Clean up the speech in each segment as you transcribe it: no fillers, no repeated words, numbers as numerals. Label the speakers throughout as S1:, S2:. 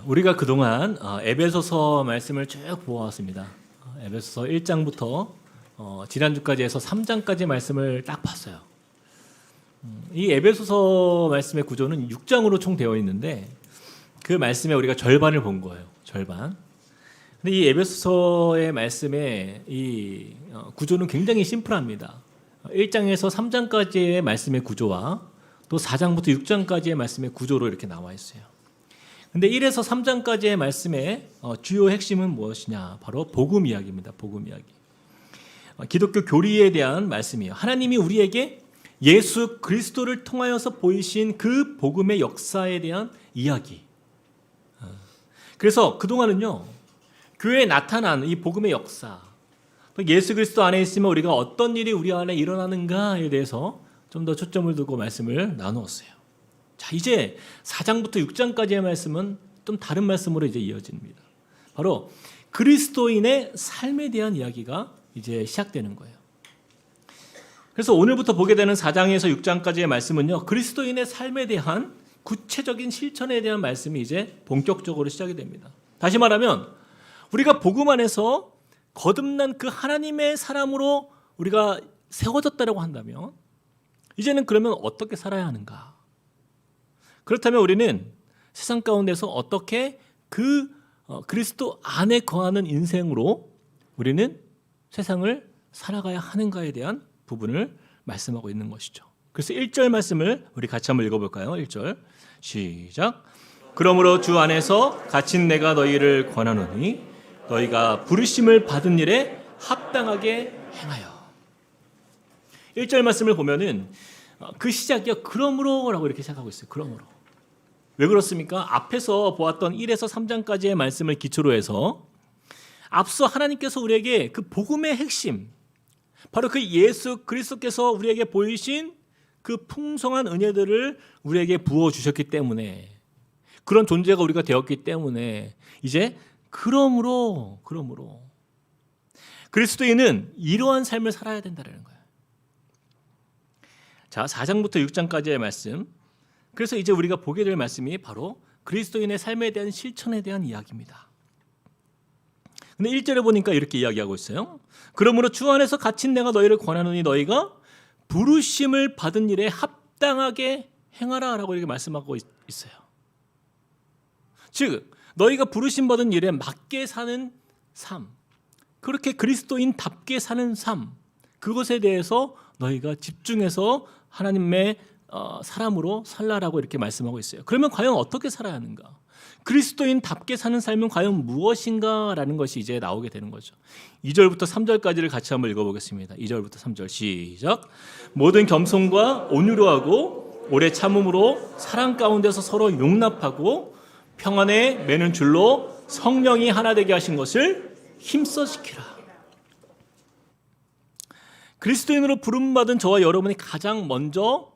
S1: 우리가 그동안 에베소서 말씀을 쭉 보아왔습니다. 에베소서 1장부터 지난주까지 해서 3장까지 말씀을 딱 봤어요. 이 에베소서 말씀의 구조는 6장으로 총 되어 있는데 그 말씀에 우리가 절반을 본 거예요. 절반. 근데 이 에베소서의 말씀의 이 구조는 굉장히 심플합니다. 1장에서 3장까지의 말씀의 구조와 또 4장부터 6장까지의 말씀의 구조로 이렇게 나와 있어요. 근데 1에서 3장까지의 말씀의 주요 핵심은 무엇이냐? 바로 복음 이야기입니다. 복음 이야기. 기독교 교리에 대한 말씀이에요. 하나님이 우리에게 예수 그리스도를 통하여서 보이신 그 복음의 역사에 대한 이야기. 그래서 그동안은요, 교회에 나타난 이 복음의 역사, 또 예수 그리스도 안에 있으면 우리가 어떤 일이 우리 안에 일어나는가에 대해서 좀 더 초점을 두고 말씀을 나누었어요. 자, 이제 4장부터 6장까지의 말씀은 좀 다른 말씀으로 이제 이어집니다. 바로 그리스도인의 삶에 대한 이야기가 이제 시작되는 거예요. 그래서 오늘부터 보게 되는 4장에서 6장까지의 말씀은요, 그리스도인의 삶에 대한 구체적인 실천에 대한 말씀이 이제 본격적으로 시작이 됩니다. 다시 말하면 우리가 복음 안에서 거듭난 그 하나님의 사람으로 우리가 세워졌다고 한다면 이제는 그러면 어떻게 살아야 하는가? 그렇다면 우리는 세상 가운데서 어떻게 그 그리스도 안에 거하는 인생으로 우리는 세상을 살아가야 하는가에 대한 부분을 말씀하고 있는 것이죠. 그래서 1절 말씀을 우리 같이 한번 읽어볼까요? 1절 시작. 그러므로 주 안에서 갇힌 내가 너희를 권하노니 너희가 부르심을 받은 일에 합당하게 행하여. 1절 말씀을 보면은 그 시작이요, 그러므로라고 이렇게 시작하고 있어요. 그러므로. 왜 그렇습니까? 앞에서 보았던 1에서 3장까지의 말씀을 기초로 해서 앞서 하나님께서 우리에게 그 복음의 핵심, 바로 그 예수 그리스도께서 우리에게 보이신 그 풍성한 은혜들을 우리에게 부어주셨기 때문에, 그런 존재가 우리가 되었기 때문에 이제 그러므로 그리스도인은 이러한 삶을 살아야 된다는 거예요. 자, 4장부터 6장까지의 말씀. 그래서 이제 우리가 보게 될 말씀이 바로 그리스도인의 삶에 대한 실천에 대한 이야기입니다. 근데 1절에 보니까 이렇게 이야기하고 있어요. 그러므로 주 안에서 갇힌 내가 너희를 권하노니 너희가 부르심을 받은 일에 합당하게 행하라 라고 이렇게 말씀하고 있어요. 즉 너희가 부르심 받은 일에 맞게 사는 삶, 그렇게 그리스도인답게 사는 삶, 그것에 대해서 너희가 집중해서 하나님의 사람으로 살라라고 이렇게 말씀하고 있어요. 그러면 과연 어떻게 살아야 하는가? 그리스도인답게 사는 삶은 과연 무엇인가라는 것이 이제 나오게 되는 거죠. 2절부터 3절까지를 같이 한번 읽어보겠습니다. 2절부터 3절 시작. 모든 겸손과 온유로 하고 오래 참음으로 사랑 가운데서 서로 용납하고 평안에 매는 줄로 성령이 하나 되게 하신 것을 힘써 지키라. 그리스도인으로 부름받은 저와 여러분이 가장 먼저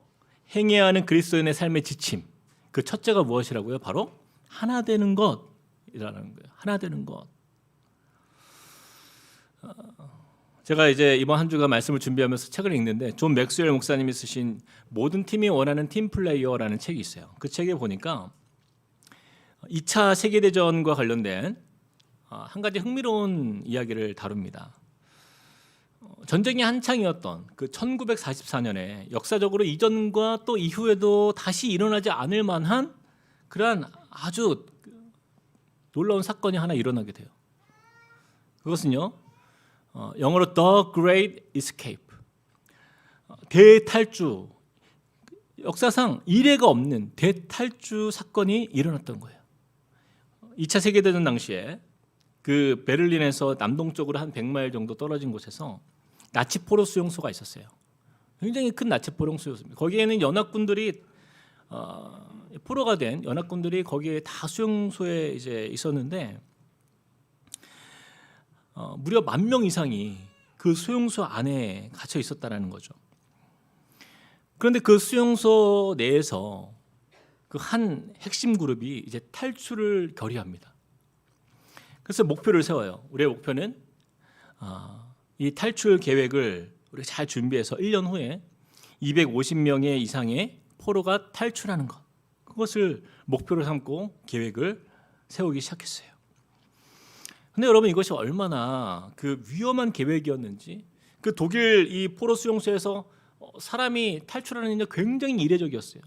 S1: 행해야 하는 그리스도인의 삶의 지침, 그 첫째가 무엇이라고요? 바로 하나 되는 것이라는 거예요. 하나 되는 것. 제가 이제 이번 한 주가 말씀을 준비하면서 책을 읽는데 존 맥스웰 목사님이 쓰신 모든 팀이 원하는 팀 플레이어라는 책이 있어요. 그 책에 보니까 2차 세계대전과 관련된 한 가지 흥미로운 이야기를 다룹니다. 전쟁이 한창이었던 그 1944년에 역사적으로 이전과 또 이후에도 다시 일어나지 않을 만한 그러한 아주 놀라운 사건이 하나 일어나게 돼요. 그것은요, 영어로 The Great Escape, 대탈주, 역사상 이례가 없는 대탈주 사건이 일어났던 거예요. 2차 세계대전 당시에 그 베를린에서 남동쪽으로 한 100마일 정도 떨어진 곳에서 나치 포로 수용소가 있었어요. 굉장히 큰 나치 포로 수용소입니다. 거기에는 연합군들이 포로가 된 연합군들이 거기에 다 수용소에 이제 있었는데 무려 10,000명 이상이 그 수용소 안에 갇혀 있었다라는 거죠. 그런데 그 수용소 내에서 그 한 핵심 그룹이 이제 탈출을 결의합니다. 그래서 목표를 세워요. 우리의 목표는 이 탈출 계획을 우리가 잘 준비해서 1년 후에 250명의 이상의 포로가 탈출하는 것, 그것을 목표로 삼고 계획을 세우기 시작했어요. 근데 여러분 이것이 얼마나 그 위험한 계획이었는지, 그 독일 이 포로 수용소에서 사람이 탈출하는 게 굉장히 이례적이었어요.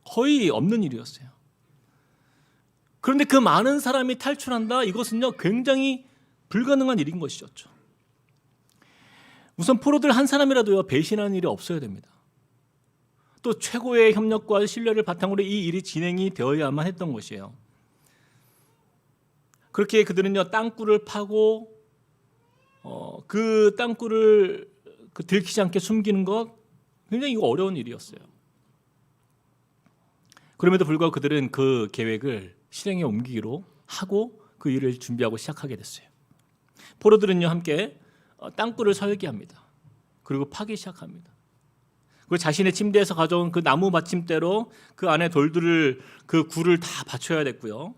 S1: 거의 없는 일이었어요. 그런데 그 많은 사람이 탈출한다, 이것은요 굉장히 불가능한 일인 것이었죠. 우선 포로들 한 사람이라도요 배신하는 일이 없어야 됩니다. 또 최고의 협력과 신뢰를 바탕으로 이 일이 진행이 되어야만 했던 것이에요. 그렇게 그들은요 땅굴을 파고 그 땅굴을 들키지 않게 숨기는 것, 굉장히 어려운 일이었어요. 그럼에도 불구하고 그들은 그 계획을 실행에 옮기기로 하고 그 일을 준비하고 시작하게 됐어요. 포로들은요 함께 땅굴을 설계합니다. 그리고 파기 시작합니다. 그리고 자신의 침대에서 가져온 그 나무 받침대로 그 안에 돌들을, 그 굴을 다 받쳐야 됐고요.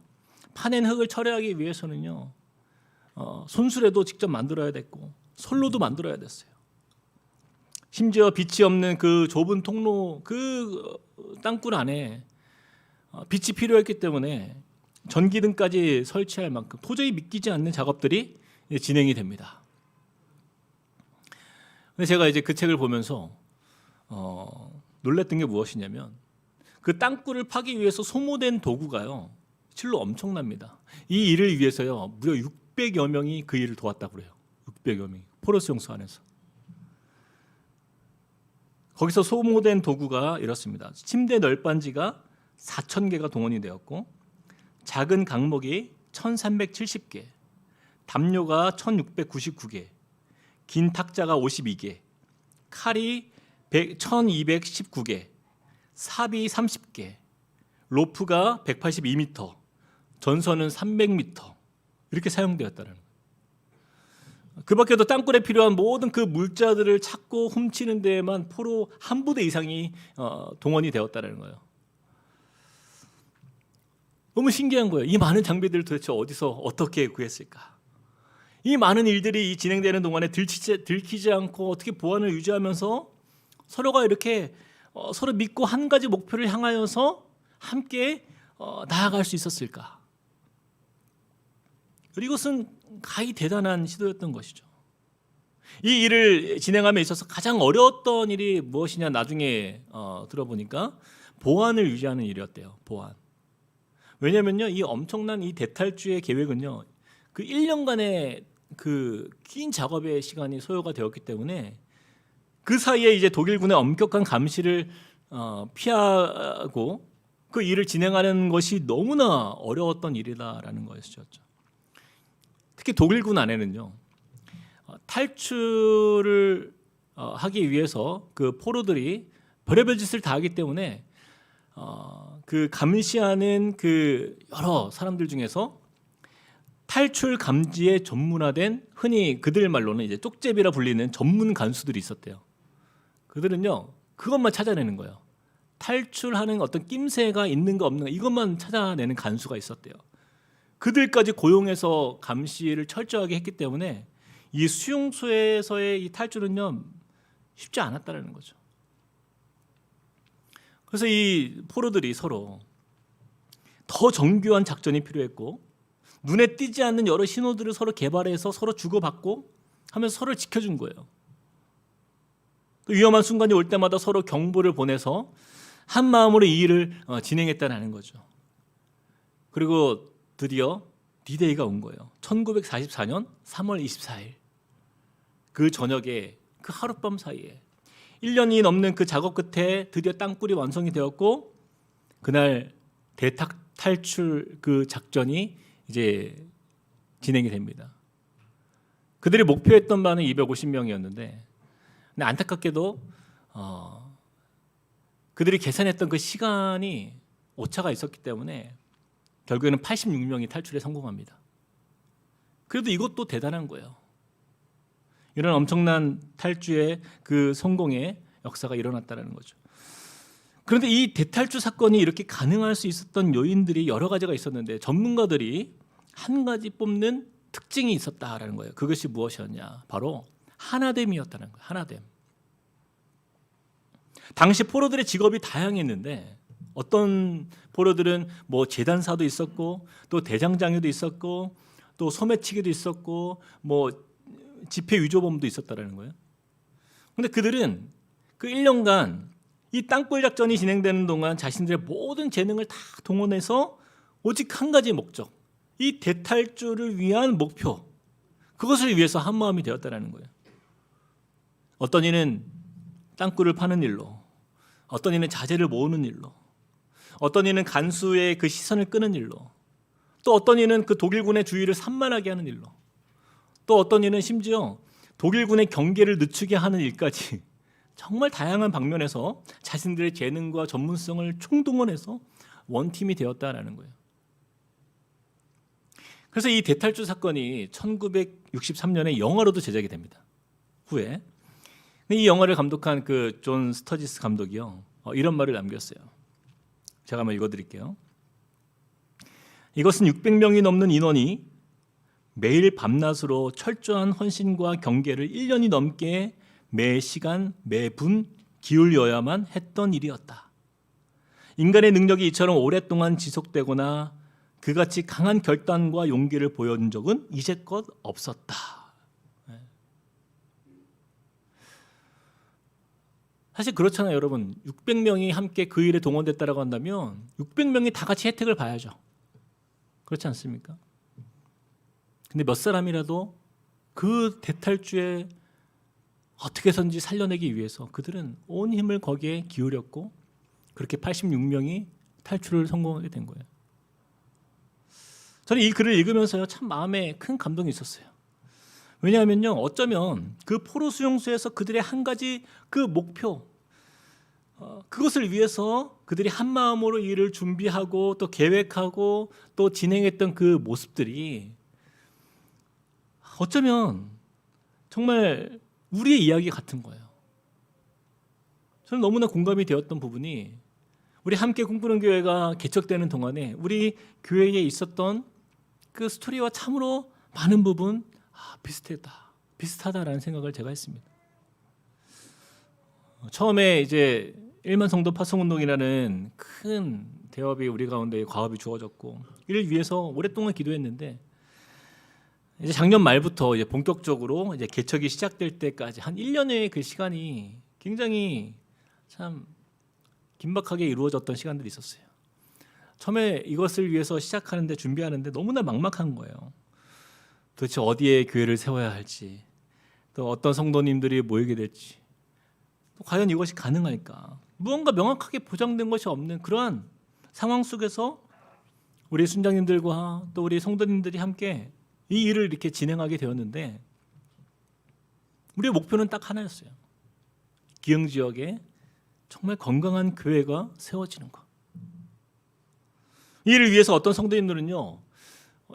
S1: 파낸 흙을 처리하기 위해서는요 손수레도 직접 만들어야 됐고 솔로도 만들어야 됐어요. 심지어 빛이 없는 그 좁은 통로, 그 땅굴 안에 빛이 필요했기 때문에 전기등까지 설치할 만큼 도저히 믿기지 않는 작업들이 진행이 됩니다. 근데 제가 이제 그 책을 보면서 놀랐던 게 무엇이냐면, 그 땅굴을 파기 위해서 소모된 도구가요 실로 엄청납니다. 이 일을 위해서요 무려 600여 명이 그 일을 도왔다고 그래요. 600여 명이 포로 수용소 안에서. 거기서 소모된 도구가 이렇습니다. 침대 널빤지가 4,000개가 동원이 되었고, 작은 강목이 1,370개, 담요가 1,699개, 긴 탁자가 52개, 칼이 1,219개, 삽이 30개, 로프가 182m, 전선은 300m 이렇게 사용되었다는 거예요. 그 밖에도 땅굴에 필요한 모든 그 물자들을 찾고 훔치는 데에만 포로 한 부대 이상이 동원이 되었다는 거예요. 너무 신기한 거예요. 이 많은 장비들을 도대체 어디서 어떻게 구했을까? 이 많은 일들이 진행되는 동안에 들키지 않고 어떻게 보안을 유지하면서 서로가 이렇게 서로 믿고 한 가지 목표를 향하여서 함께 나아갈 수 있었을까? 그리고 이것은 가히 대단한 시도였던 것이죠. 이 일을 진행함에 있어서 가장 어려웠던 일이 무엇이냐, 나중에 들어보니까 보안을 유지하는 일이었대요. 보안. 왜냐면요 이 엄청난 이 대탈주의 계획은요 그 1년간의 그 긴 작업의 시간이 소요가 되었기 때문에 그 사이에 이제 독일군의 엄격한 감시를 피하고 그 일을 진행하는 것이 너무나 어려웠던 일이다라는 것이었죠. 특히 독일군 안에는요 탈출을 하기 위해서 그 포로들이 별의별 짓을 다 하기 때문에 그 감시하는 그 여러 사람들 중에서 탈출 감지에 전문화된, 흔히 그들 말로는 이제 쪽제비라 불리는 전문 간수들이 있었대요. 그들은요 그것만 찾아내는 거예요. 탈출하는 어떤 낌새가 있는가 없는가 이것만 찾아내는 간수가 있었대요. 그들까지 고용해서 감시를 철저하게 했기 때문에 이 수용소에서의 이 탈출은요 쉽지 않았다는 거죠. 그래서 이 포로들이 서로 더 정교한 작전이 필요했고, 눈에 띄지 않는 여러 신호들을 서로 개발해서 서로 주고받고 하면서 서로를 지켜준 거예요. 또 위험한 순간이 올 때마다 서로 경보를 보내서 한 마음으로 이 일을 진행했다는 거죠. 그리고 드디어 D-Day가 온 거예요. 1944년 3월 24일 그 저녁에, 그 하룻밤 사이에 1년이 넘는 그 작업 끝에 드디어 땅굴이 완성이 되었고, 그날 대탈출 그 작전이 이제 진행이 됩니다. 그들이 목표했던 바는 250명이었는데, 근데 안타깝게도 그들이 계산했던 그 시간이 오차가 있었기 때문에 결국에는 86명이 탈출에 성공합니다. 그래도 이것도 대단한 거예요. 이런 엄청난 탈주의 그 성공의 역사가 일어났다는 거죠. 그런데 이 대탈주 사건이 이렇게 가능할 수 있었던 요인들이 여러 가지가 있었는데, 전문가들이 한 가지 뽑는 특징이 있었다라는 거예요. 그것이 무엇이었냐? 바로 하나됨이었다는 거예요. 하나됨. 당시 포로들의 직업이 다양했는데 어떤 포로들은 뭐 재단사도 있었고 또 대장장이도 있었고 또 소매치기도 있었고 뭐 집회 위조범도 있었다라는 거예요. 근데 그들은 그 1년간 이 땅굴 작전이 진행되는 동안 자신들의 모든 재능을 다 동원해서 오직 한 가지 목적, 이 대탈주를 위한 목표, 그것을 위해서 한 마음이 되었다라는 거예요. 어떤 이는 땅굴을 파는 일로, 어떤 이는 자재를 모으는 일로, 어떤 이는 간수의 그 시선을 끄는 일로, 또 어떤 이는 그 독일군의 주의를 산만하게 하는 일로, 또 어떤 이는 심지어 독일군의 경계를 늦추게 하는 일까지 정말 다양한 방면에서 자신들의 재능과 전문성을 총동원해서 원팀이 되었다라는 거예요. 그래서 이 대탈주 사건이 1963년에 영화로도 제작이 됩니다. 후에. 이 영화를 감독한 그 존 스터지스 감독이요, 이런 말을 남겼어요. 제가 한번 읽어드릴게요. 이것은 600명이 넘는 인원이 매일 밤낮으로 철저한 헌신과 경계를 1년이 넘게 매 시간 매분 기울여야만 했던 일이었다. 인간의 능력이 이처럼 오랫동안 지속되거나 그같이 강한 결단과 용기를 보여준 적은 이제껏 없었다. 사실 그렇잖아요, 여러분. 600명이 함께 그 일에 동원됐다라고 한다면 600명이 다 같이 혜택을 봐야죠. 그렇지 않습니까? 근데 몇 사람이라도 그 대탈주에 어떻게 해서든지 살려내기 위해서 그들은 온 힘을 거기에 기울였고 그렇게 86명이 탈출을 성공하게 된 거예요. 저는 이 글을 읽으면서요, 참 마음에 큰 감동이 있었어요. 왜냐하면요, 어쩌면 그 포로 수용소에서 그들의 한 가지 그 목표, 그것을 위해서 그들이 한 마음으로 일을 준비하고 또 계획하고 또 진행했던 그 모습들이 어쩌면 정말 우리의 이야기 같은 거예요. 저는 너무나 공감이 되었던 부분이, 우리 함께 꿈꾸는 교회가 개척되는 동안에 우리 교회에 있었던 그 스토리와 참으로 많은 부분 비슷하다라는 생각을 제가 했습니다. 처음에 이제 1만 성도 파송운동이라는 큰 대업이 우리 가운데 과업이 주어졌고 이를 위해서 오랫동안 기도했는데, 이제 작년 말부터 이제 본격적으로 이제 개척이 시작될 때까지 한 1년의 그 시간이 굉장히 참 긴박하게 이루어졌던 시간들이 있었어요. 처음에 이것을 위해서 시작하는데 준비하는데 너무나 막막한 거예요. 도대체 어디에 교회를 세워야 할지, 또 어떤 성도님들이 모이게 될지, 또 과연 이것이 가능할까, 무언가 명확하게 보장된 것이 없는 그러한 상황 속에서 우리 순장님들과 또 우리 성도님들이 함께 이 일을 이렇게 진행하게 되었는데, 우리의 목표는 딱 하나였어요. 기흥 지역에 정말 건강한 교회가 세워지는 것. 이 일을 위해서 어떤 성도님들은요,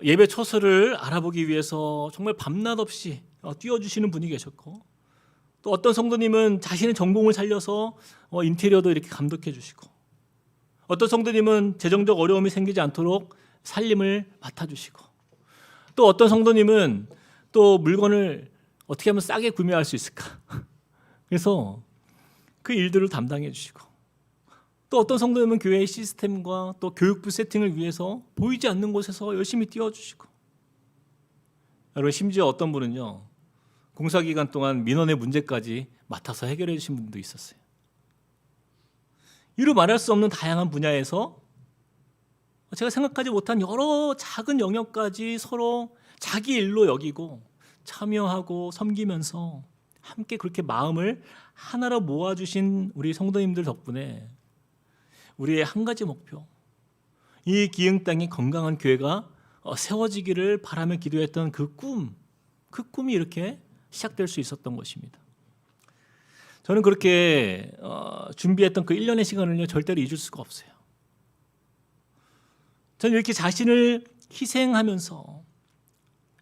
S1: 예배 처소를 알아보기 위해서 정말 밤낮 없이 뛰어주시는 분이 계셨고, 또 어떤 성도님은 자신의 전공을 살려서 인테리어도 이렇게 감독해 주시고, 어떤 성도님은 재정적 어려움이 생기지 않도록 살림을 맡아주시고, 또 어떤 성도님은 또 물건을 어떻게 하면 싸게 구매할 수 있을까, 그래서 그 일들을 담당해 주시고, 또 어떤 성도님은 교회의 시스템과 또 교육부 세팅을 위해서 보이지 않는 곳에서 열심히 뛰어주시고, 여러분 심지어 어떤 분은요, 공사기간 동안 민원의 문제까지 맡아서 해결해 주신 분도 있었어요. 이루 말할 수 없는 다양한 분야에서 제가 생각하지 못한 여러 작은 영역까지 서로 자기 일로 여기고 참여하고 섬기면서 함께 그렇게 마음을 하나로 모아주신 우리 성도님들 덕분에 우리의 한 가지 목표, 이 기흥 땅이 건강한 교회가 세워지기를 바라며 기도했던 그 꿈이 이렇게 시작될 수 있었던 것입니다. 저는 그렇게 준비했던 그 1년의 시간을요, 절대로 잊을 수가 없어요. 저는 이렇게 자신을 희생하면서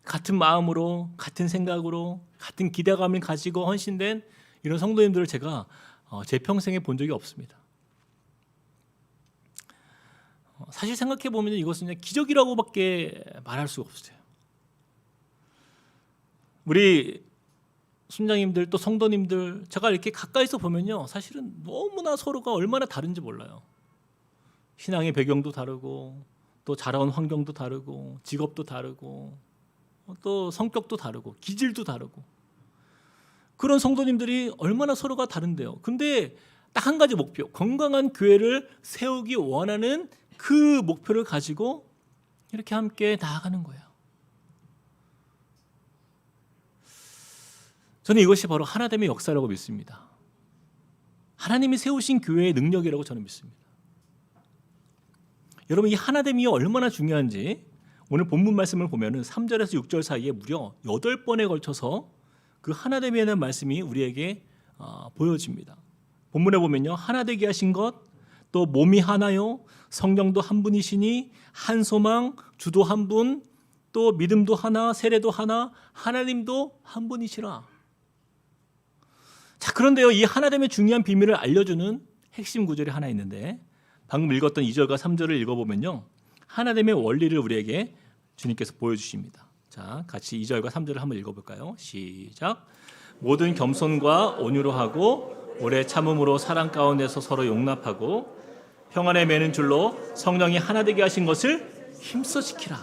S1: 같은 마음으로, 같은 생각으로, 같은 기대감을 가지고 헌신된 이런 성도님들을 제가 제 평생에 본 적이 없습니다. 사실 생각해 보면 이것은 그냥 기적이라고밖에 말할 수가 없어요. 우리 순장님들 또 성도님들 제가 이렇게 가까이서 보면요, 사실은 너무나 서로가 얼마나 다른지 몰라요. 신앙의 배경도 다르고 또 자라온 환경도 다르고 직업도 다르고 또 성격도 다르고 기질도 다르고 그런 성도님들이 얼마나 서로가 다른데요. 근데 딱 한 가지 목표, 건강한 교회를 세우기 원하는 그 목표를 가지고 이렇게 함께 나아가는 거예요. 저는 이것이 바로 하나됨의 역사라고 믿습니다. 하나님이 세우신 교회의 능력이라고 저는 믿습니다. 여러분, 이 하나됨이 얼마나 중요한지 오늘 본문 말씀을 보면 3절에서 6절 사이에 무려 8번에 걸쳐서 그 하나됨에 대한 말씀이 우리에게 보여집니다. 본문에 보면요, 하나 되게 하신 것, 또 몸이 하나요, 성령도 한 분이시니 한 소망, 주도 한 분, 또 믿음도 하나, 세례도 하나, 하나님도 한 분이시라. 자, 그런데요, 이 하나됨의 중요한 비밀을 알려주는 핵심 구절이 하나 있는데 방금 읽었던 2절과 3절을 읽어보면요, 하나됨의 원리를 우리에게 주님께서 보여주십니다. 자, 같이 2절과 3절을 한번 읽어볼까요? 시작. 모든 겸손과 온유로 하고 오래 참음으로 사랑 가운데서 서로 용납하고 평안에 매는 줄로 성령이 하나 되게 하신 것을 힘써 지키라.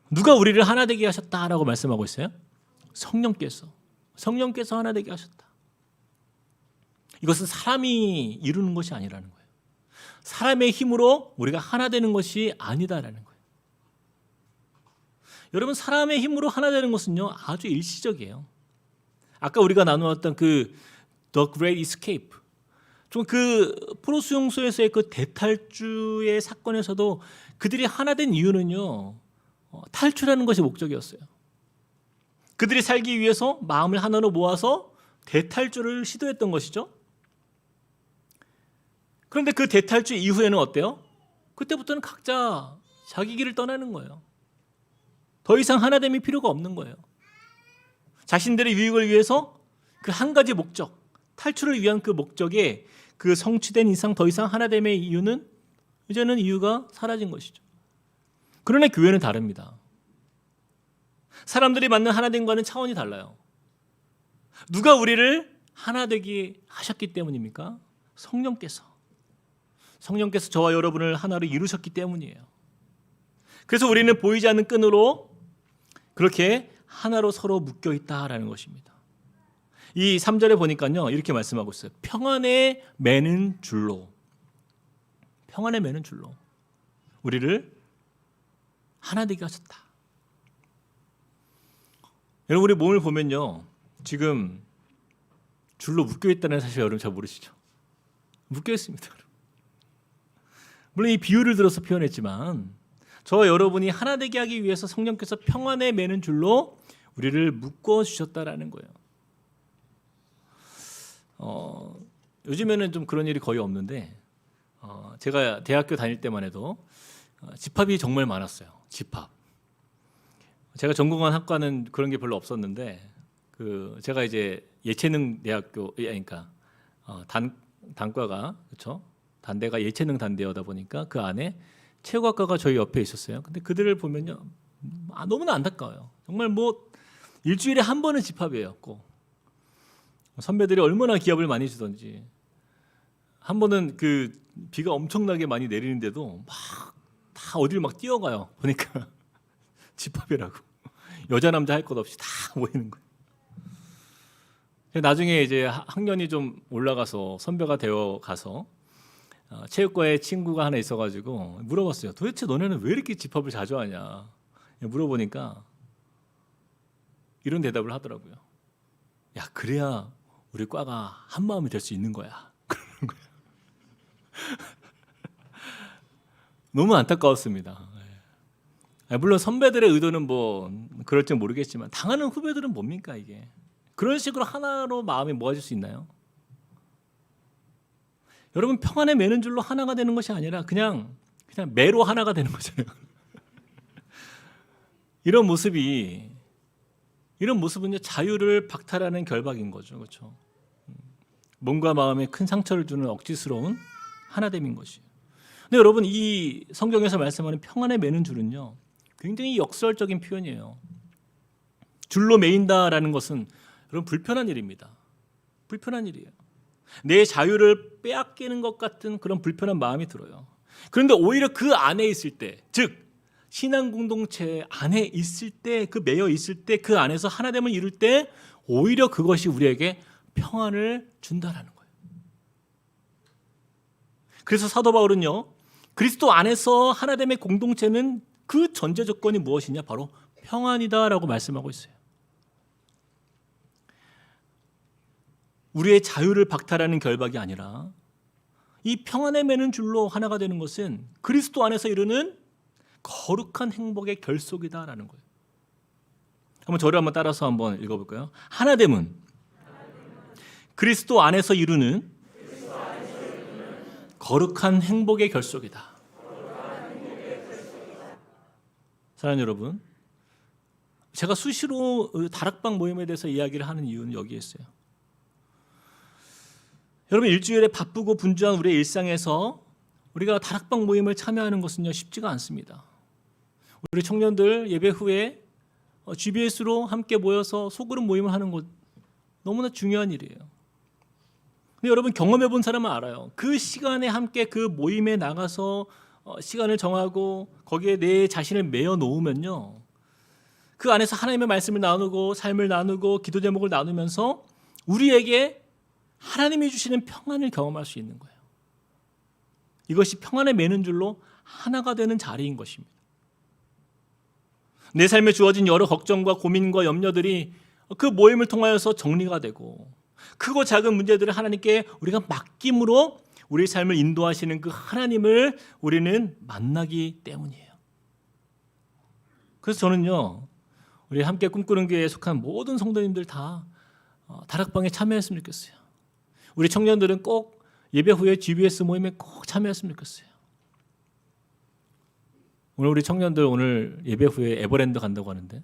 S1: 누가 우리를 하나 되게 하셨다라고 말씀하고 있어요? 성령께서 하나 되게 하셨다. 이것은 사람이 이루는 것이 아니라는 거예요. 사람의 힘으로 우리가 하나 되는 것이 아니다라는 거예요. 여러분, 사람의 힘으로 하나 되는 것은요, 아주 일시적이에요. 아까 우리가 나누었던 그 The Great Escape, 좀 그 포로수용소에서의 그 대탈주의 사건에서도 그들이 하나 된 이유는요, 탈출하는 것이 목적이었어요. 그들이 살기 위해서 마음을 하나로 모아서 대탈주를 시도했던 것이죠. 그런데 그 대탈주 이후에는 어때요? 그때부터는 각자 자기 길을 떠나는 거예요. 더 이상 하나됨이 필요가 없는 거예요. 자신들의 유익을 위해서 그 한 가지 목적, 탈출을 위한 그 목적에 그 성취된 이상 더 이상 하나됨의 이유는 이제는 이유가 사라진 것이죠. 그러나 교회는 다릅니다. 사람들이 만난 하나됨과는 차원이 달라요. 누가 우리를 하나 되게 하셨기 때문입니까? 성령께서 저와 여러분을 하나로 이루셨기 때문이에요. 그래서 우리는 보이지 않는 끈으로 그렇게 하나로 서로 묶여 있다라는 것입니다. 이 3절에 보니까요, 이렇게 말씀하고 있어요. 평안에 매는 줄로 우리를 하나 되게 하셨다. 여러분, 우리 몸을 보면요, 지금 줄로 묶여 있다는 사실 여러분 잘 모르시죠? 묶여 있습니다. 물론 이 비유를 들어서 표현했지만 저와 여러분이 하나 되게 하기 위해서 성령께서 평안에 매는 줄로 우리를 묶어 주셨다라는 거예요. 요즘에는 좀 그런 일이 거의 없는데 제가 대학교 다닐 때만 해도 집합이 정말 많았어요. 집합. 제가 전공한 학과는 그런 게 별로 없었는데 제가 이제 예체능 대학교, 그러니까 단과가, 그렇죠? 단대가 예체능 단대여다 보니까 그 안에 체육학과가 저희 옆에 있었어요. 근데 그들을 보면요, 너무나 안타까워요. 정말 뭐 일주일에 한 번은 집합이에요. 꼭 선배들이 얼마나 기합을 많이 주던지, 한 번은 그 비가 엄청나게 많이 내리는데도 막 다 어딜 막 뛰어가요. 보니까 집합이라고 여자 남자 할 것 없이 다 모이는 거예요. 나중에 이제 학년이 좀 올라가서 선배가 되어 가서 체육과에 친구가 하나 있어가지고 물어봤어요. 도대체 너네는 왜 이렇게 집합을 자주 하냐 물어보니까 이런 대답을 하더라고요. 야, 그래야 우리 과가 한 마음이 될 수 있는 거야. 그러는 거예요. 너무 안타까웠습니다. 물론 선배들의 의도는 뭐 그럴지 모르겠지만 당하는 후배들은 뭡니까 이게? 그런 식으로 하나로 마음이 모아질 수 있나요? 여러분, 평안에 매는 줄로 하나가 되는 것이 아니라 그냥 매로 하나가 되는 거잖아요. 이런 모습은요, 자유를 박탈하는 결박인 거죠. 그렇죠? 몸과 마음에 큰 상처를 주는 억지스러운 하나됨인 것이에요. 근데 여러분, 이 성경에서 말씀하는 평안에 매는 줄은요, 굉장히 역설적인 표현이에요. 줄로 매인다라는 것은 여러분 불편한 일입니다. 불편한 일이에요. 내 자유를 빼앗기는 것 같은 그런 불편한 마음이 들어요. 그런데 오히려 그 안에 있을 때, 즉 신앙 공동체 안에 있을 때, 그 매여 있을 때, 그 안에서 하나됨을 이룰 때 오히려 그것이 우리에게 평안을 준다라는 거예요. 그래서 사도 바울은요, 그리스도 안에서 하나됨의 공동체는 그 전제 조건이 무엇이냐? 바로 평안이다라고 말씀하고 있어요. 우리의 자유를 박탈하는 결박이 아니라 이 평안에 매는 줄로 하나가 되는 것은 그리스도 안에서 이루는 거룩한 행복의 결속이다라는 거예요. 한번 저를 한번 따라서 한번 읽어볼까요? 하나됨은 그리스도 안에서 이루는 거룩한 행복의 결속이다. 사랑하는 여러분, 제가 수시로 다락방 모임에 대해서 이야기를 하는 이유는 여기에 있어요. 여러분, 일주일에 바쁘고 분주한 우리의 일상에서 우리가 다락방 모임을 참여하는 것은요, 쉽지가 않습니다. 우리 청년들 예배 후에 GBS로 함께 모여서 소그룹 모임을 하는 것 너무나 중요한 일이에요. 근데 여러분, 경험해 본 사람은 알아요. 그 시간에 함께 그 모임에 나가서 시간을 정하고 거기에 내 자신을 매어 놓으면요, 그 안에서 하나님의 말씀을 나누고 삶을 나누고 기도 제목을 나누면서 우리에게 하나님이 주시는 평안을 경험할 수 있는 거예요. 이것이 평안에 매는 줄로 하나가 되는 자리인 것입니다. 내 삶에 주어진 여러 걱정과 고민과 염려들이 그 모임을 통하여서 정리가 되고, 크고 작은 문제들을 하나님께 우리가 맡김으로 우리 삶을 인도하시는 그 하나님을 우리는 만나기 때문이에요. 그래서 저는요, 우리 함께 꿈꾸는 교회에 속한 모든 성도님들 다 다락방에 참여했으면 좋겠어요. 우리 청년들은 꼭 예배 후에 GBS 모임에 꼭 참여했으면 좋겠어요. 오늘 우리 청년들 오늘 예배 후에 에버랜드 간다고 하는데,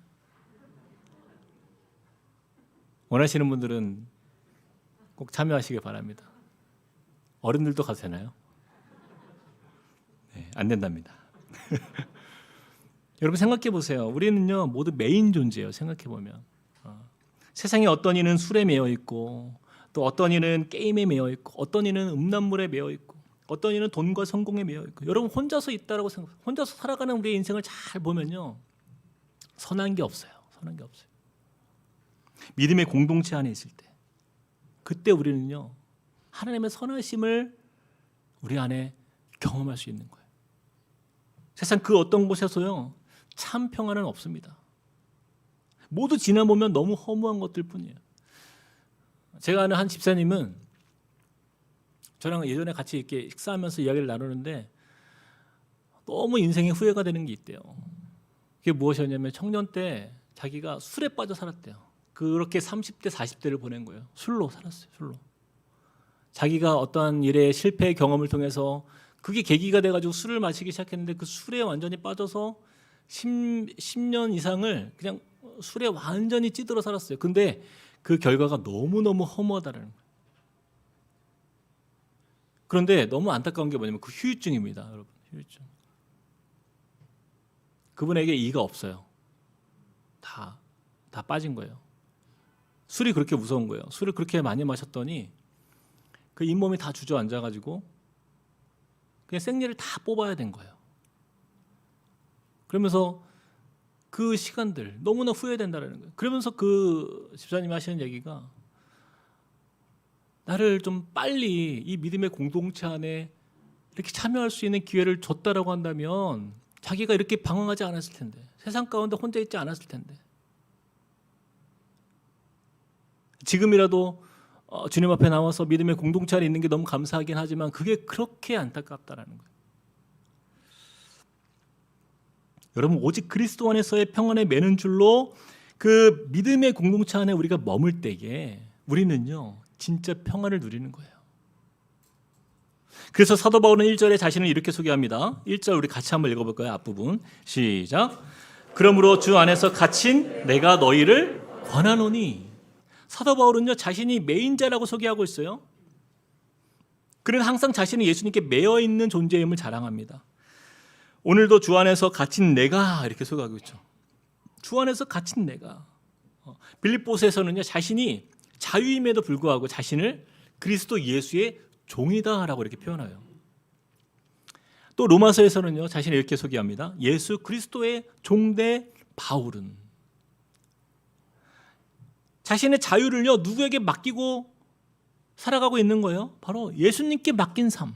S1: 원하시는 분들은 꼭 참여하시길 바랍니다. 어른들도 가도 되나요? 네, 안 된답니다. 여러분 생각해 보세요. 우리는요 모두 메인 존재예요. 생각해 보면 세상에 어떤 이는 술에 매여 있고, 또 어떤 이는 게임에 매여 있고, 어떤 이는 음란물에 매여 있고, 어떤 이는 돈과 성공에 매여 있고. 여러분 혼자서 있다라고 생각, 혼자서 살아가는 우리의 인생을 잘 보면요, 선한 게 없어요. 선한 게 없어요. 믿음의 공동체 안에 있을 때, 그때 우리는요 하나님의 선하심을 우리 안에 경험할 수 있는 거예요. 세상 그 어떤 곳에서요 참 평안은 없습니다. 모두 지나보면 너무 허무한 것들 뿐이에요. 제가 아는 한 집사님은 저랑 예전에 같이 이렇게 식사하면서 이야기를 나누는데 너무 인생에 후회가 되는 게 있대요. 그게 무엇이었냐면 청년 때 자기가 술에 빠져 살았대요. 그렇게 30대 40대를 보낸 거예요. 술로 살았어요. 술로. 자기가 어떠한 일의 실패 경험을 통해서 그게 계기가 돼가지고 술을 마시기 시작했는데 그 술에 완전히 빠져서 10년 이상을 그냥 술에 완전히 찌들어 살았어요. 근데 그 결과가 너무너무 허무하다는 거예요. 그런데 너무 안타까운 게 뭐냐면 그 후유증입니다. 여러분, 후유증. 그분에게 이가 없어요. 다 빠진 거예요. 술이 그렇게 무서운 거예요. 술을 그렇게 많이 마셨더니 그 잇몸이 다 주저앉아가지고 그냥 생리를 다 뽑아야 된 거예요. 그러면서 그 시간들 너무나 후회된다는 거예요. 그러면서 그 집사님이 하시는 얘기가, 나를 좀 빨리 이 믿음의 공동체 안에 이렇게 참여할 수 있는 기회를 줬다라고 한다면 자기가 이렇게 방황하지 않았을 텐데, 세상 가운데 혼자 있지 않았을 텐데, 지금이라도 주님 앞에 나와서 믿음의 공동체 안에 있는 게 너무 감사하긴 하지만 그게 그렇게 안타깝다라는 거예요. 여러분, 오직 그리스도 안에서의 평안에 매는 줄로 그 믿음의 공동체 안에 우리가 머물 때에 우리는요 진짜 평안을 누리는 거예요. 그래서 사도 바울은 1절에 자신을 이렇게 소개합니다. 1절 우리 같이 한번 읽어볼까요? 앞부분 시작. 그러므로 주 안에서 갇힌 내가 너희를 권하노니. 사도 바울은요 자신이 메인자라고 소개하고 있어요. 그는 항상 자신이 예수님께 매여 있는 존재임을 자랑합니다. 오늘도 주 안에서 갇힌 내가 이렇게 소개하고 있죠. 주 안에서 갇힌 내가. 빌립보서에서는요 자신이 자유임에도 불구하고 자신을 그리스도 예수의 종이다라고 이렇게 표현해요. 또 로마서에서는요, 자신을 이렇게 소개합니다. 예수 그리스도의 종대 바울은. 자신의 자유를요, 누구에게 맡기고 살아가고 있는 거예요? 바로 예수님께 맡긴 삶.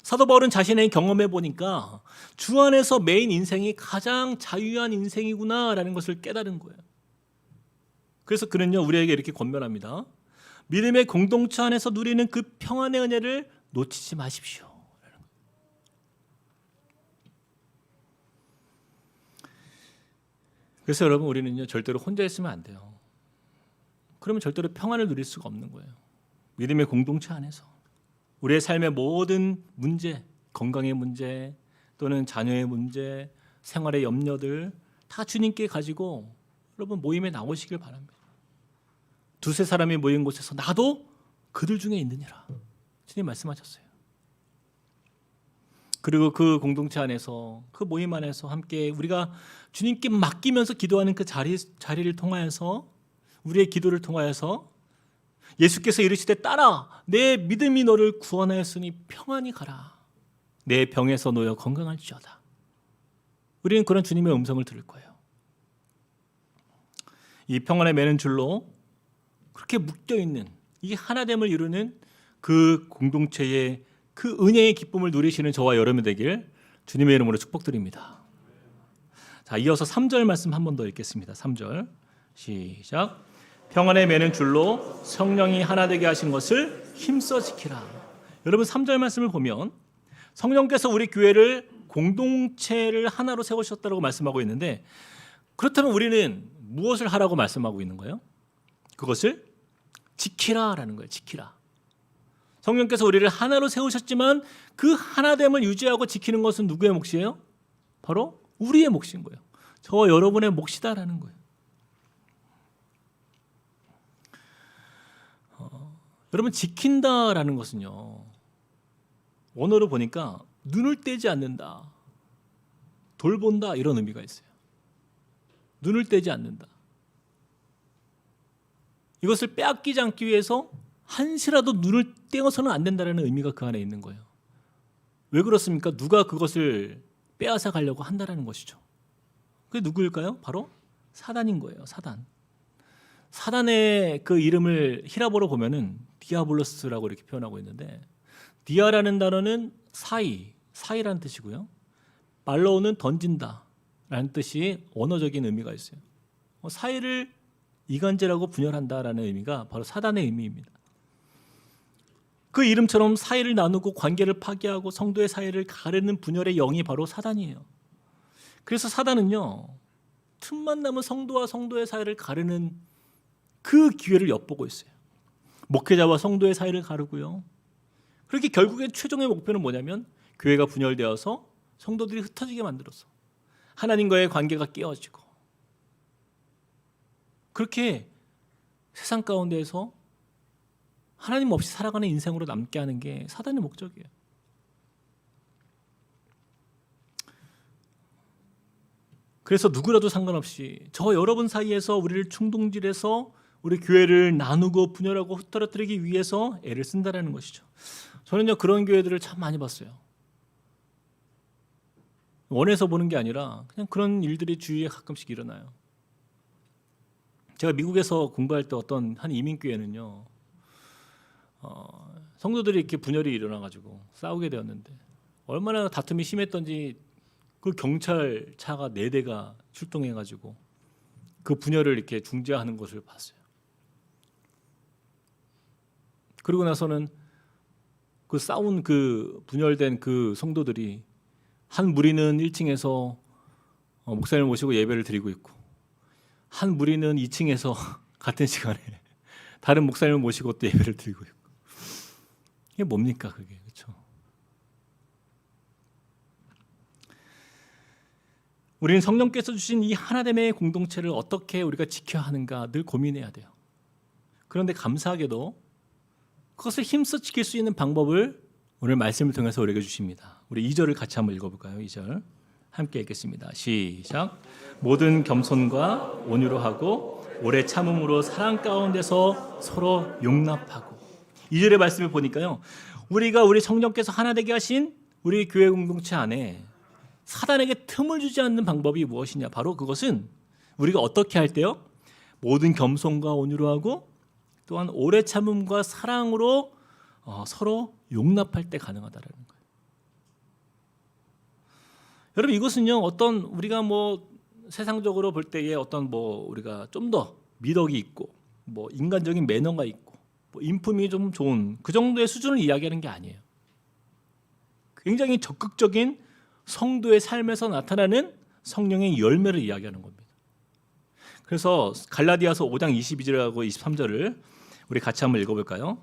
S1: 사도 바울은 자신의 경험해 보니까 주 안에서 매인 인생이 가장 자유한 인생이구나라는 것을 깨달은 거예요. 그래서 그는요, 우리에게 이렇게 권면합니다. 믿음의 공동체 안에서 누리는 그 평안의 은혜를 놓치지 마십시오. 그래서 여러분, 우리는요, 절대로 혼자 있으면 안 돼요. 그러면 절대로 평안을 누릴 수가 없는 거예요. 믿음의 공동체 안에서 우리의 삶의 모든 문제, 건강의 문제 또는 자녀의 문제, 생활의 염려들 다 주님께 가지고 여러분 모임에 나오시길 바랍니다. 두세 사람이 모인 곳에서 나도 그들 중에 있느니라 주님 말씀하셨어요. 그리고 그 공동체 안에서, 그 모임 안에서 함께 우리가 주님께 맡기면서 기도하는 그 자리를 통하여서, 우리의 기도를 통하여서 예수께서 이르시되 따라 내 믿음이 너를 구원하였으니 평안히 가라. 내 병에서 놓여 건강할지어다. 우리는 그런 주님의 음성을 들을 거예요. 이 평안에 매는 줄로 그렇게 묶여있는 이 하나됨을 이루는 그 공동체의 그 은혜의 기쁨을 누리시는 저와 여러분이 되길 주님의 이름으로 축복드립니다. 자, 이어서 3절 말씀 한 번 더 읽겠습니다. 3절 시작. 평안에 매는 줄로 성령이 하나 되게 하신 것을 힘써 지키라. 여러분 3절 말씀을 보면 성령께서 우리 교회를 공동체를 하나로 세우셨다고 말씀하고 있는데, 그렇다면 우리는 무엇을 하라고 말씀하고 있는 거예요? 그것을 지키라라는 거예요. 지키라. 성령께서 우리를 하나로 세우셨지만 그 하나됨을 유지하고 지키는 것은 누구의 몫이에요? 바로 우리의 몫인 거예요. 저와 여러분의 몫이다라는 거예요. 여러분, 지킨다라는 것은요, 원어로 보니까 눈을 떼지 않는다, 돌본다, 이런 의미가 있어요. 눈을 떼지 않는다. 이것을 빼앗기지 않기 위해서 한시라도 눈을 떼어서는 안 된다는 의미가 그 안에 있는 거예요. 왜 그렇습니까? 누가 그것을 빼앗아 가려고 한다는 것이죠. 그게 누구일까요? 바로 사단인 거예요. 사단. 사단의 그 이름을 히라보로 보면은 디아블로스라고 이렇게 표현하고 있는데, 디아라는 단어는 사이라는 뜻이고요. 말로우는 던진다라는 뜻이 원어적인 의미가 있어요. 사이를 이간질하고 분열한다라는 의미가 바로 사단의 의미입니다. 그 이름처럼 사이를 나누고 관계를 파괴하고 성도의 사이를 가르는 분열의 영이 바로 사단이에요. 그래서 사단은요, 틈만 나면 성도와 성도의 사이를 가르는 그 기회를 엿보고 있어요. 목회자와 성도의 사이를 가르고요. 그렇게 결국에 최종의 목표는 뭐냐면 교회가 분열되어서 성도들이 흩어지게 만들어서 하나님과의 관계가 깨어지고, 그렇게 세상 가운데에서 하나님 없이 살아가는 인생으로 남게 하는 게 사단의 목적이에요. 그래서 누구라도 상관없이 저 여러분 사이에서 우리를 충동질해서 우리 교회를 나누고 분열하고 흩어뜨리기 위해서 애를 쓴다라는 것이죠. 저는요, 그런 교회들을 참 많이 봤어요. 원해서 보는 게 아니라 그냥 그런 일들이 주위에 가끔씩 일어나요. 제가 미국에서 공부할 때 어떤 한 이민교회는요, 성도들이 이렇게 분열이 일어나가지고 싸우게 되었는데, 얼마나 다툼이 심했던지 그 경찰차가 4대가 출동해가지고 그 분열을 이렇게 중재하는 것을 봤어요. 그리고 나서는 그 싸운 그 분열된 그 성도들이 한 무리는 1층에서 목사님을 모시고 예배를 드리고 있고, 한 무리는 2층에서 같은 시간에 다른 목사님을 모시고 또 예배를 드리고 있고. 이게 뭡니까 그게, 그렇죠? 우리는 성령께서 주신 이 하나됨의 공동체를 어떻게 우리가 지켜야 하는가 늘 고민해야 돼요. 그런데 감사하게도 그것을 힘써 지킬 수 있는 방법을 오늘 말씀을 통해서 우리에게 주십니다. 우리 2절을 같이 한번 읽어볼까요? 2절 함께 읽겠습니다. 시작. 모든 겸손과 온유로 하고 오래 참음으로 사랑 가운데서 서로 용납하고. 2절의 말씀을 보니까요, 우리가 우리 성령께서 하나 되게 하신 우리 교회 공동체 안에 사단에게 틈을 주지 않는 방법이 무엇이냐? 바로 그것은 우리가 어떻게 할 때요? 모든 겸손과 온유로 하고 또한 오래 참음과 사랑으로 서로 용납할 때 가능하다라는 거예요. 여러분 이것은요 어떤 우리가 뭐 세상적으로 볼 때에 어떤 뭐 우리가 좀 더 미덕이 있고 뭐 인간적인 매너가 있고 뭐 인품이 좀 좋은 그 정도의 수준을 이야기하는 게 아니에요. 굉장히 적극적인 성도의 삶에서 나타나는 성령의 열매를 이야기하는 겁니다. 그래서 갈라디아서 5장 22절하고 23절을 우리 같이 한번 읽어볼까요?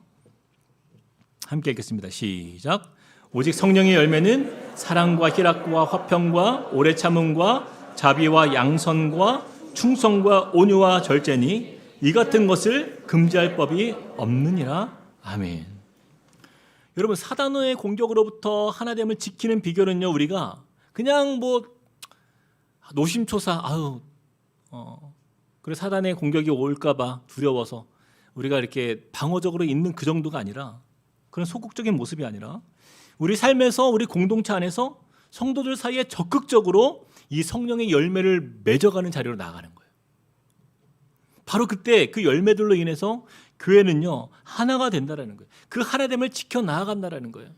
S1: 함께 읽겠습니다. 시작. 오직 성령의 열매는 사랑과 희락과 화평과 오래 참음과 자비와 양선과 충성과 온유와 절제니 이 같은 것을 금지할 법이 없느니라. 아멘. 여러분 사단의 공격으로부터 하나됨을 지키는 비결은요 우리가 그냥 뭐 노심초사 그래 사단의 공격이 올까봐 두려워서 우리가 이렇게 방어적으로 있는 그 정도가 아니라 그런 소극적인 모습이 아니라 우리 삶에서 우리 공동체 안에서 성도들 사이에 적극적으로 이 성령의 열매를 맺어가는 자리로 나아가는 거예요. 바로 그때 그 열매들로 인해서 교회는요 하나가 된다라는 거예요. 그 하나됨을 지켜 나아간다라는 거예요.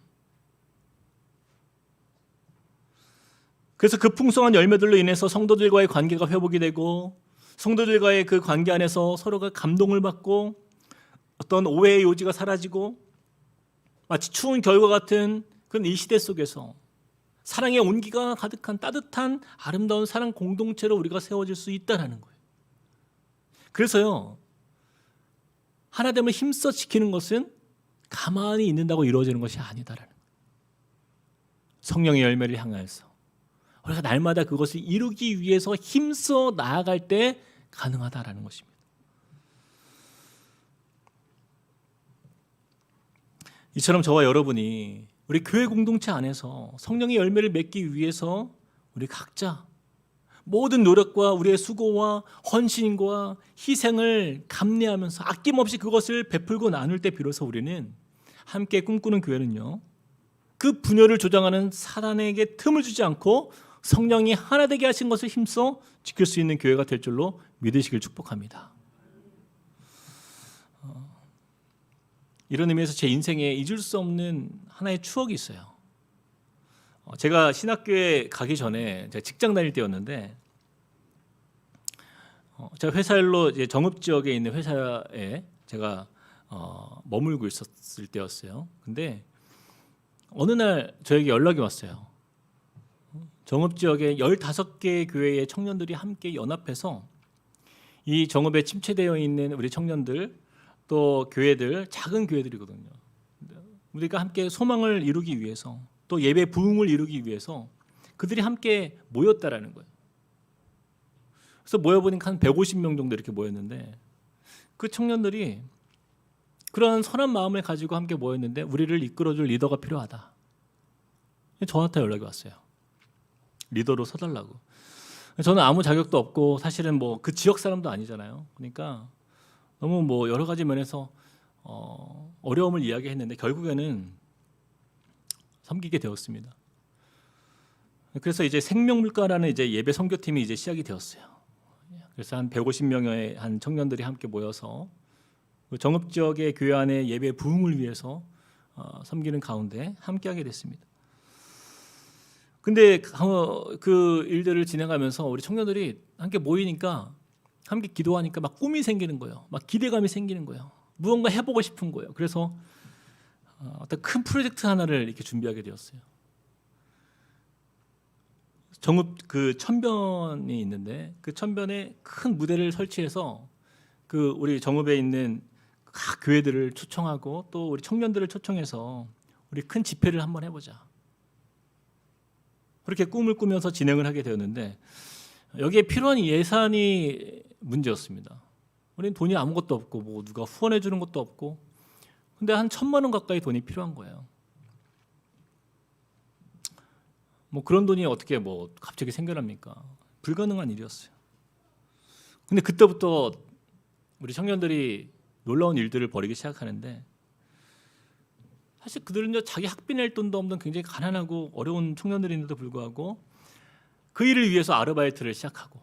S1: 그래서 그 풍성한 열매들로 인해서 성도들과의 관계가 회복이 되고 성도들과의 그 관계 안에서 서로가 감동을 받고 어떤 오해의 요지가 사라지고 마치 추운 겨울과 같은 그런 이 시대 속에서 사랑의 온기가 가득한 따뜻한 아름다운 사랑 공동체로 우리가 세워질 수 있다는 거예요. 그래서요 하나됨을 힘써 지키는 것은 가만히 있는다고 이루어지는 것이 아니다라는 거예요. 성령의 열매를 향하여서 우리가 날마다 그것을 이루기 위해서 힘써 나아갈 때 가능하다라는 것입니다. 이처럼 저와 여러분이 우리 교회 공동체 안에서 성령의 열매를 맺기 위해서 우리 각자 모든 노력과 우리의 수고와 헌신과 희생을 감내하면서 아낌없이 그것을 베풀고 나눌 때 비로소 우리는 함께 꿈꾸는 교회는요 그 분열을 조장하는 사단에게 틈을 주지 않고 성령이 하나 되게 하신 것을 힘써 지킬 수 있는 교회가 될 줄로 믿으시길 축복합니다. 이런 의미에서 제 인생에 잊을 수 없는 하나의 추억이 있어요. 제가 신학교에 가기 전에 제가 직장 다닐 때였는데 제가 회사 일로 이제 정읍 지역에 있는 회사에 제가 머물고 있었을 때였어요. 근데 어느 날 저에게 연락이 왔어요. 정읍 지역에 15개의 교회의 청년들이 함께 연합해서 이 정읍에 침체되어 있는 우리 청년들 또 교회들 작은 교회들이거든요. 우리가 함께 소망을 이루기 위해서 또 예배 부흥을 이루기 위해서 그들이 함께 모였다라는 거예요. 그래서 모여보니까 한 150명 정도 이렇게 모였는데 그 청년들이 그런 선한 마음을 가지고 함께 모였는데 우리를 이끌어줄 리더가 필요하다. 저한테 연락이 왔어요. 리더로 서달라고. 저는 아무 자격도 없고 사실은 뭐 그 지역 사람도 아니잖아요. 그러니까 너무 뭐 여러 가지 면에서 어려움을 이야기했는데 결국에는 섬기게 되었습니다. 그래서 이제 생명물가라는 이제 예배 선교팀이 이제 시작이 되었어요. 그래서 한 150명의 한 청년들이 함께 모여서 정읍 지역의 교회 안에 예배 부흥을 위해서 섬기는 가운데 함께하게 됐습니다. 근데 그 일들을 진행하면서 우리 청년들이 함께 모이니까 함께 기도하니까 막 꿈이 생기는 거예요. 막 기대감이 생기는 거예요. 무언가 해보고 싶은 거예요. 그래서 어떤 큰 프로젝트 하나를 이렇게 준비하게 되었어요. 정읍 그 천변이 있는데 그 천변에 큰 무대를 설치해서 그 우리 정읍에 있는 각 교회들을 초청하고 또 우리 청년들을 초청해서 우리 큰 집회를 한번 해보자. 그렇게 꿈을 꾸면서 진행을 하게 되었는데 여기에 필요한 예산이 문제였습니다. 우리는 돈이 아무것도 없고 뭐 누가 후원해 주는 것도 없고 근데 한 1,000만 원 가까이 돈이 필요한 거예요. 뭐 그런 돈이 어떻게 뭐 갑자기 생겨납니까? 불가능한 일이었어요. 근데 그때부터 우리 청년들이 놀라운 일들을 벌이기 시작하는데 사실 그들은요 자기 학비 낼 돈도 없는 굉장히 가난하고 어려운 청년들인데도 불구하고 그 일을 위해서 아르바이트를 시작하고,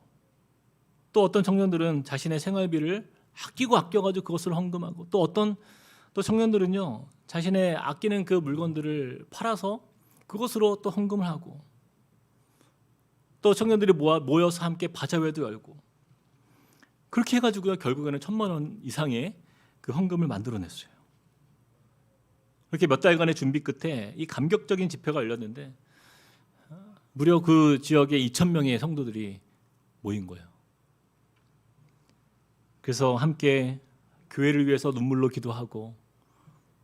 S1: 또 어떤 청년들은 자신의 생활비를 아껴가지고 그것을 헌금하고, 또 어떤 또 청년들은요 자신의 아끼는 그 물건들을 팔아서 그것으로 또 헌금을 하고, 또 청년들이 모여서 함께 바자회도 열고, 그렇게 해가지고요 결국에는 1,000만 원 이상의 그 헌금을 만들어냈어요. 그렇게 몇 달간의 준비 끝에 이 감격적인 집회가 열렸는데 무려 그 지역에 2,000명의 성도들이 모인 거예요. 그래서 함께 교회를 위해서 눈물로 기도하고,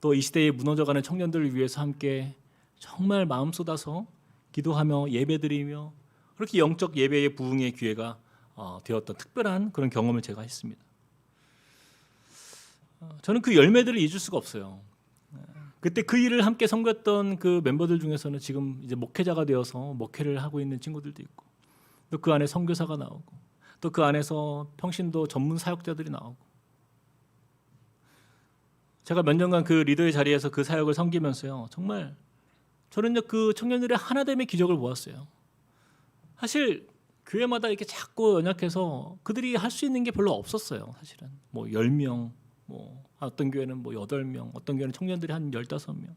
S1: 또 이 시대에 무너져가는 청년들을 위해서 함께 정말 마음 쏟아서 기도하며 예배드리며, 그렇게 영적 예배의 부흥의 기회가 되었던 특별한 그런 경험을 제가 했습니다. 저는 그 열매들을 잊을 수가 없어요. 그때 그 일을 함께 섬겼던 그 멤버들 중에서는 지금 이제 목회자가 되어서 목회를 하고 있는 친구들도 있고, 또 그 안에 선교사가 나오고, 또 그 안에서 평신도 전문 사역자들이 나오고, 제가 몇 년간 그 리더의 자리에서 그 사역을 섬기면서요 정말 저는요 그 청년들의 하나됨의 기적을 보았어요. 사실 교회마다 이렇게 작고 연약해서 그들이 할 수 있는 게 별로 없었어요. 사실은 뭐 10명, 뭐 어떤 교회는 뭐 8명, 어떤 교회는 청년들이 한 15명,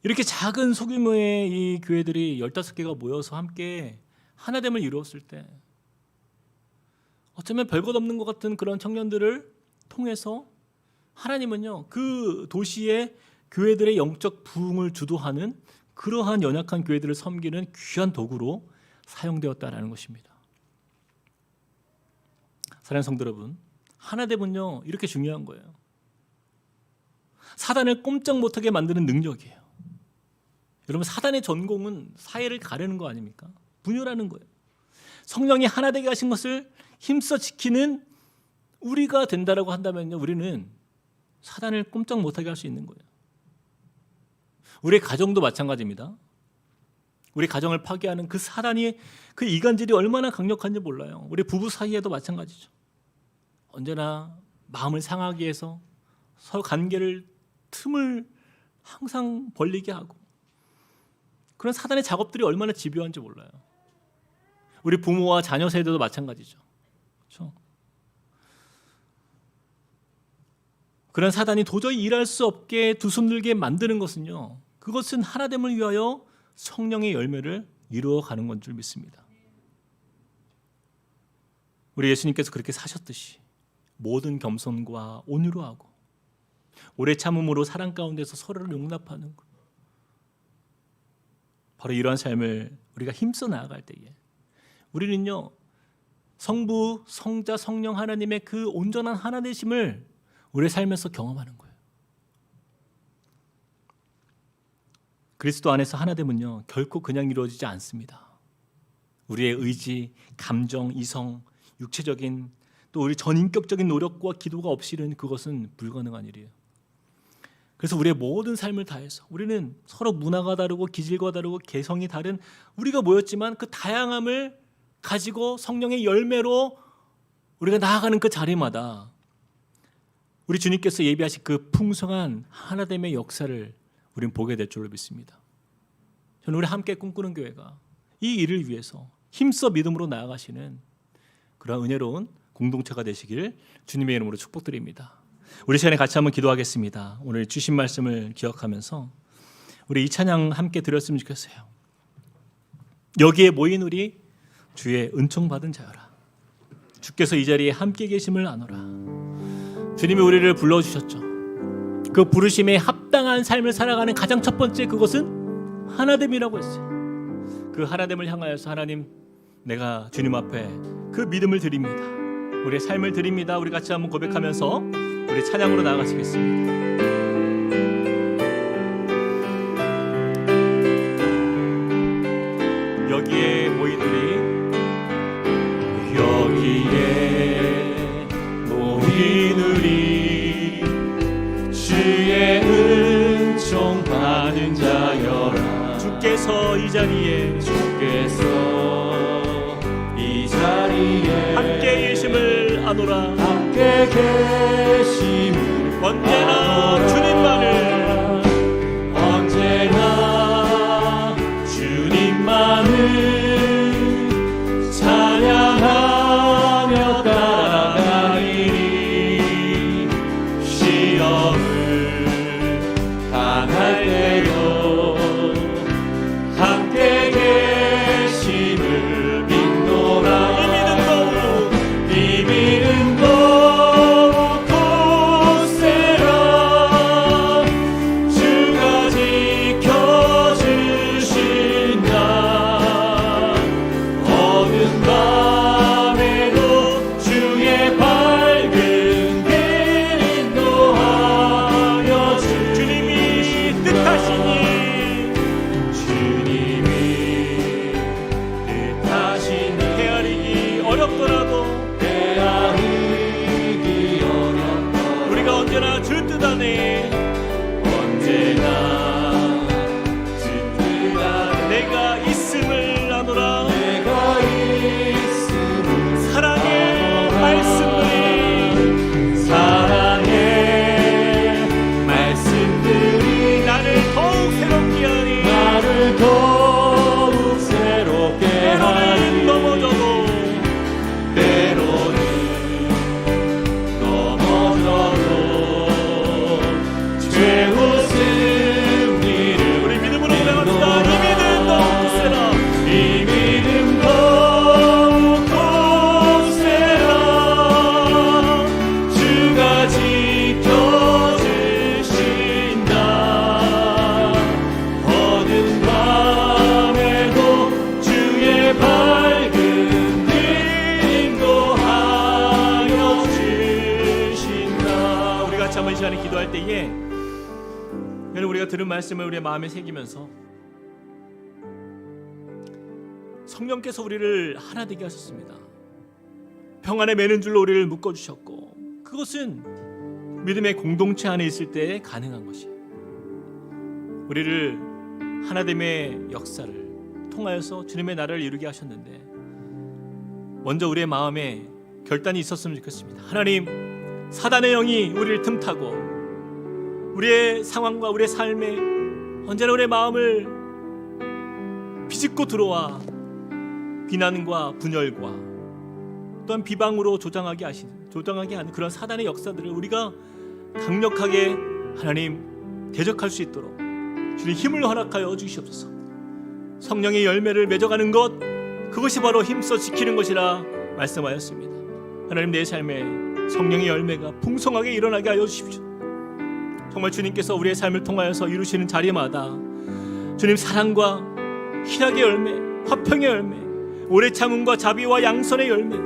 S1: 이렇게 작은 소규모의 이 교회들이 15개가 모여서 함께 하나됨을 이루었을 때 어쩌면 별것 없는 것 같은 그런 청년들을 통해서 하나님은요 그 도시의 교회들의 영적 부흥을 주도하는 그러한 연약한 교회들을 섬기는 귀한 도구로 사용되었다라는 것입니다. 사랑하는 성도 여러분, 하나됨은요 이렇게 중요한 거예요. 사단을 꼼짝 못하게 만드는 능력이에요. 여러분, 사단의 전공은 사회를 가르는 거 아닙니까? 분열하는 거예요. 성령이 하나 되게 하신 것을 힘써 지키는 우리가 된다라고 한다면요, 우리는 사단을 꼼짝 못하게 할 수 있는 거예요. 우리의 가정도 마찬가지입니다. 우리 가정을 파괴하는 그 사단이, 그 이간질이 얼마나 강력한지 몰라요. 우리 부부 사이에도 마찬가지죠. 언제나 마음을 상하게 해서 서로 관계를 틈을 항상 벌리게 하고, 그런 사단의 작업들이 얼마나 집요한지 몰라요. 우리 부모와 자녀 세대도 마찬가지죠. 그렇죠? 그런 사단이 도저히 일할 수 없게 두숨들게 만드는 것은요, 그것은 하나됨을 위하여 성령의 열매를 이루어가는 건 줄 믿습니다. 우리 예수님께서 그렇게 사셨듯이 모든 겸손과 온유로 하고 오래 참음으로 사랑 가운데서 서로를 용납하는 것, 바로 이러한 삶을 우리가 힘써 나아갈 때에 우리는요, 성부, 성자, 성령 하나님의 그 온전한 하나 되심을 우리의 삶에서 경험하는 거예요. 그리스도 안에서 하나됨은요, 결코 그냥 이루어지지 않습니다. 우리의 의지, 감정, 이성, 육체적인, 또 우리 전인격적인 노력과 기도가 없이는 그것은 불가능한 일이에요. 그래서 우리의 모든 삶을 다해서, 우리는 서로 문화가 다르고 기질과 다르고 개성이 다른 우리가 모였지만 그 다양함을 가지고 성령의 열매로 우리가 나아가는 그 자리마다 우리 주님께서 예비하신 그 풍성한 하나됨의 역사를 우리는 보게 될 줄로 믿습니다. 저는 우리 함께 꿈꾸는 교회가 이 일을 위해서 힘써 믿음으로 나아가시는 그런 은혜로운 공동체가 되시길 주님의 이름으로 축복드립니다. 우리 시간에 같이 한번 기도하겠습니다. 오늘 주신 말씀을 기억하면서 우리 이 찬양 함께 드렸으면 좋겠어요. 여기에 모인 우리 주의 은총 받은 자여라. 주께서 이 자리에 함께 계심을 아노라. 주님이 우리를 불러주셨죠. 그 부르심에 합당한 삶을 살아가는 가장 첫 번째 그것은 하나됨이라고 했어요. 그 하나됨을 향하여서 하나님, 내가 주님 앞에 그 믿음을 드립니다. 우리의 삶을 드립니다. 우리 같이 한번 고백하면서 우리 찬양으로 나아가시겠습니다. 여기에 모인 우리, 여기에 모인 우리 주의 은총 받은 자여라. 주께서 이 자리에 함께 계심을 아노라.
S2: 함께 계심을
S1: 언제나
S2: 아노라.
S1: 주님만을 시간에 기도할 때에 여러분 우리가 들은 말씀을 우리의 마음에 새기면서 성령께서 우리를 하나 되게 하셨습니다. 평안에 매는 줄로 우리를 묶어주셨고 그것은 믿음의 공동체 안에 있을 때 가능한 것이에요. 우리를 하나됨의 역사를 통하여서 주님의 나라를 이루게 하셨는데 먼저 우리의 마음에 결단이 있었으면 좋겠습니다. 하나님, 사단의 영이 우리를 틈타고 우리의 상황과 우리의 삶에 언제나 우리의 마음을 비집고 들어와 비난과 분열과 또한 비방으로 조장하게 하는 그런 사단의 역사들을 우리가 강력하게 하나님 대적할 수 있도록 주님 힘을 허락하여 주시옵소서. 성령의 열매를 맺어가는 것, 그것이 바로 힘써 지키는 것이라 말씀하였습니다. 하나님, 내 삶에 성령의 열매가 풍성하게 일어나게 하여 주십시오. 정말 주님께서 우리의 삶을 통하여서 이루시는 자리마다 주님 사랑과 희락의 열매, 화평의 열매, 오래 참음과 자비와 양선의 열매,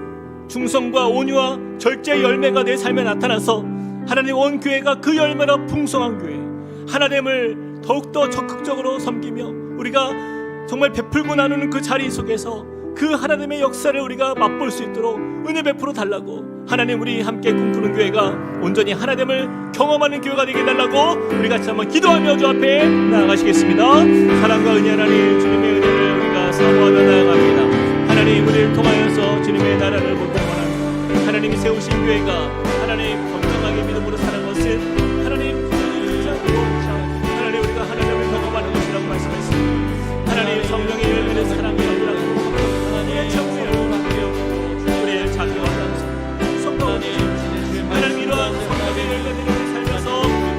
S1: 충성과 온유와 절제의 열매가 내 삶에 나타나서 하나님 온 교회가 그 열매로 풍성한 교회, 하나님을 더욱더 적극적으로 섬기며 우리가 정말 베풀고 나누는 그 자리 속에서 그 하나님의 역사를 우리가 맛볼 수 있도록 은혜 베풀어 달라고, 하나님 우리 함께 꿈꾸는 교회가 온전히 하나님을 경험하는 교회가 되게 해달라고 우리 같이 한번 기도하며 주 앞에 나아가시겠습니다. 사랑과 은혜 하나님, 주님의 은혜를 우리가 사모하며 나아갑니다. 하나님, 우리를 통하여서 주님의 나라를 보기 원합니다. 하나님이 세우신 교회가 하나님 건강하게 믿음으로 사는 것은 하나님 우리가 하나님을 경험하는 것이라고 말씀했습니다. 하나님 성령의 열매는 사랑의 열매라고, 하나님의 참음의 열매라고, 우리의 자비와 양선, 성과 하나님 이러한 성령의 열매들을 우리 살면서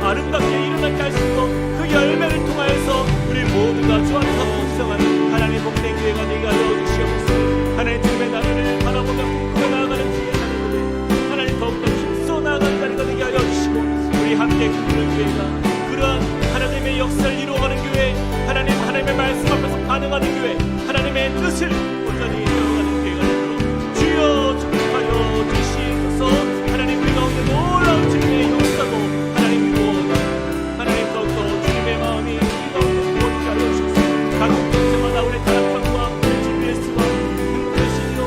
S1: 아름답게 일어나게 할 수 있고 그 열매를 통하여서 우리 모두가 주 안에서 풍성한 하나님 복된 교회가 되게 하여 주시옵소서. 하나님 주님의 나라를 바라보며 꿈꾸며 나아가는 주의 자녀들이 하나님 더욱더 힘써 나아가는 자리가 되게 하여 주시고, 우리 함께 꿈꾸는 교회가 그러한 하나님의 역사를 이루어가는 교회, 하나님의 말씀 앞에서 반응하는 교회, 하나님의 뜻을 온전히 이루어가는 교회가 되도록 주여 축복하여 주시옵소서. 하나님 우리 가운데 놀라운 주님의 역사도 하나님 이루어가는 하나님 더욱더 주님의 마음이 우리 가운데 무엇이 하여 주시옵소서. 각 곳마다 우리 다락방과 GPS와 신이와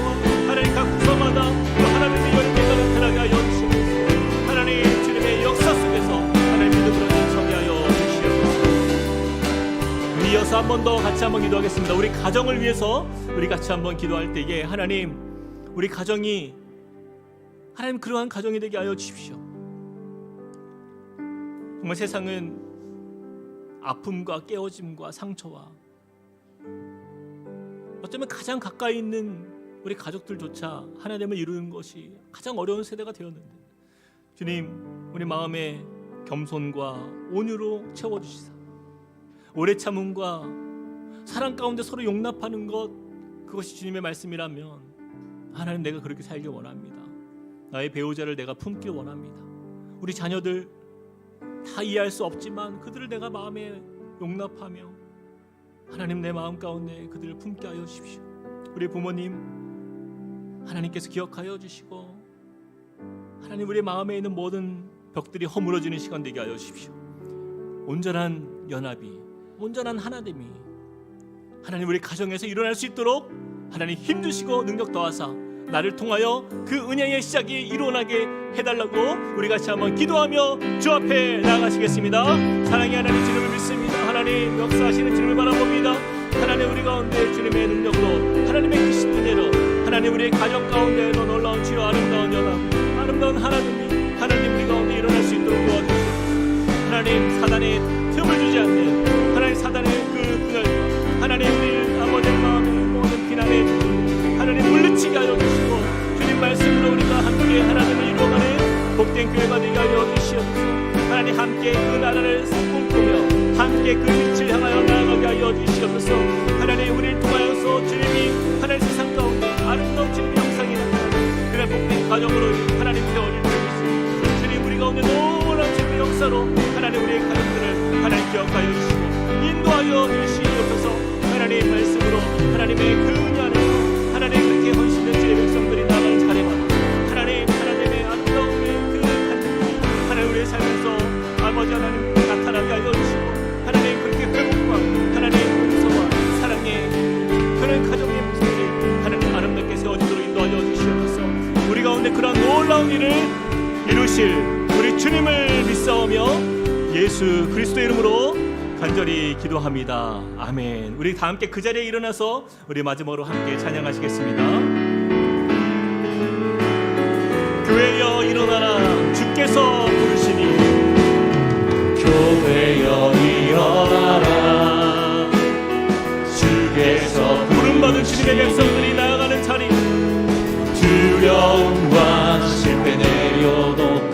S1: 하나님 각 구서마다 또 하나님의 열매가 나타나게 하여 주시옵소서. 하나님 주님의 역사 속에서 하나님 믿음으로 전하여 주시옵소서. 이어서 한 번 더 같이 한번 기도하겠습니다. 우리 가정을 위해서 우리 같이 한번 기도할 때에 하나님, 우리 가정이 하나님 그러한 가정이 되게 하여 주십시오. 정말 세상은 아픔과 깨어짐과 상처와 어쩌면 가장 가까이 있는 우리 가족들조차 하나님을 이루는 것이 가장 어려운 세대가 되었는데, 주님 우리 마음에 겸손과 온유로 채워주시사 오래 참음과 사랑 가운데 서로 용납하는 것, 그것이 주님의 말씀이라면 하나님 내가 그렇게 살길 원합니다. 나의 배우자를 내가 품길 원합니다. 우리 자녀들 다 이해할 수 없지만 그들을 내가 마음에 용납하며 하나님 내 마음 가운데 그들을 품게 하여 주십시오. 우리 부모님 하나님께서 기억하여 주시고 하나님 우리 마음에 있는 모든 벽들이 허물어지는 시간 되게 하여 주십시오. 온전한 연합이, 온전한 하나됨이 하나님 우리 가정에서 일어날 수 있도록 하나님 힘주시고 능력 더하사 나를 통하여 그 은혜의 시작이 일어나게 해달라고 우리 같이 한번 기도하며 주 앞에 나아가시겠습니다. 사랑의 하나님 주님을 믿습니다. 하나님 역사하시는 주님을 바라봅니다. 하나님 우리 가운데 주님의 능력으로 하나님의 크신 은혜로 하나님 우리의 가정 가운데로 놀라운 주여 아름다운 연합, 아름다운 하나님이 하나님 우리 가운데 일어날 수 있도록 도와주시옵소서. 하나님 사단의 틈을 주지 않는 하나님 사단의 그 분열과 하나님 우리 아버지의 마음에 모든 비난의 하나님 물리치게 하여 주시고 주님 말씀으로 우리가 함께 하나님을 이루어가는 복된 교회가 되게 하여 주시옵소서. 하나님 함께 그 나라를 꿈꾸며 함께 그 빛을 향하여 나아가게 하여 주시옵소서. 하나님 우리를 통하여서 주님이 하나님 세상 가운데 아름다운 주님의 영상이 나타나는 그런 복된 가정으로 하나님 되어질 수 있습니다. 주님 우리 가운데 놀라운 주님의 역사로 하나님 우리의 가정들을 하나님 기억하여 주시고 인도하여 주시옵소서. 하나님 말씀으로 하나님의 그 은혜 안에서 하나님 그렇게 헌신된 주의 백성들이 나가는 자리마다 하나님의 아름다움의 그 하나님 우리의 삶에서 주실 우리 주님을 믿사오며 예수 그리스도의 이름으로 간절히 기도합니다. 아멘. 우리 다 함께 그 자리에 일어나서 우리 마지막으로 함께 찬양하시겠습니다. 교회여 일어나라 주께서 부르시니 교회여 일어나라 주께서 부름받은 주님의 백성들이 나아가는 자리 두려움과 실패 내려놓고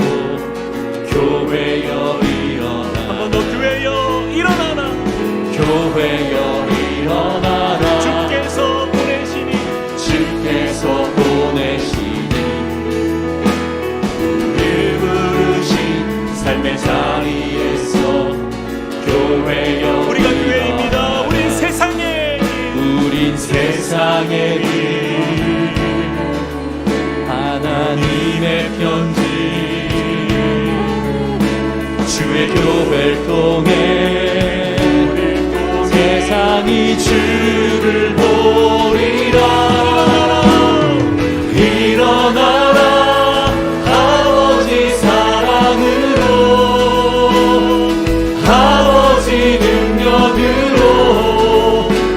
S1: 교회여 일어나라 한 번 더 교회여 일어나라 교회여 일어나라 주께서 보내시니 우리를 부르신 삶의 자리에서 교회여 우리가 교회입니다. 우린 세상의 길 하나님의 편지 주의 교회를 통해 세상이 주를 보리라. 일어나라 아버지 사랑으로 아버지 능력으로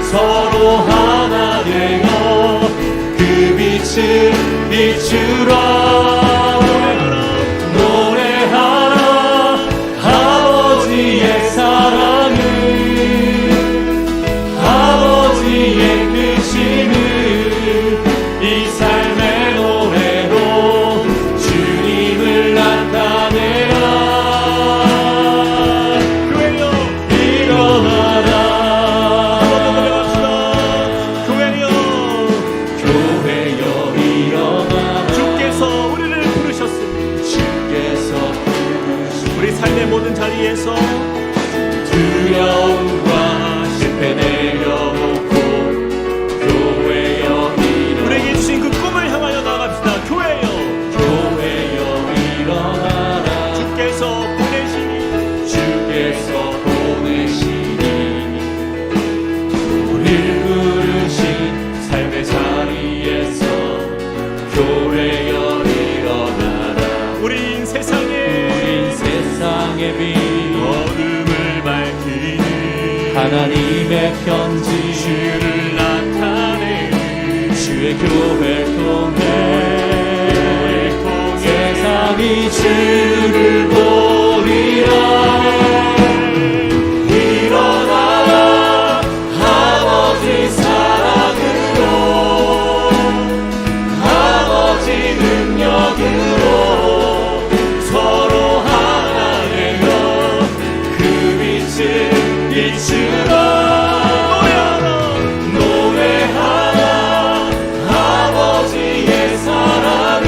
S1: 서로 하나 되어 그 빛을 비추라. 노래하라 아버지의 사랑을 아버지의 크심을 이 삶의 노래로 주님을 나타내라. 교회여 일어나라 교회여 일어나라 주께서 우리를 부르셨습니다. 우리 삶의 모든 자리에서 두려움과 실패 내려놓고 교회여 일어나라 우리에게 주신 그 꿈을 향하여 나아갑시다. 교회여 일어나라 주께서 보내시니 우리를 부르신 삶의 자리에서 교회여 일어나라. 우린 세상의 빛 어둠을 밝히는 하나님의 편지 주를 나타내는 주의 교회를 통해 세상이 주를 보리라. 일어나라 아버지 사랑으로 아버지 능력으로 서로 하나 되어 그 빛을 비추라. 노래하라 아버지의 사랑을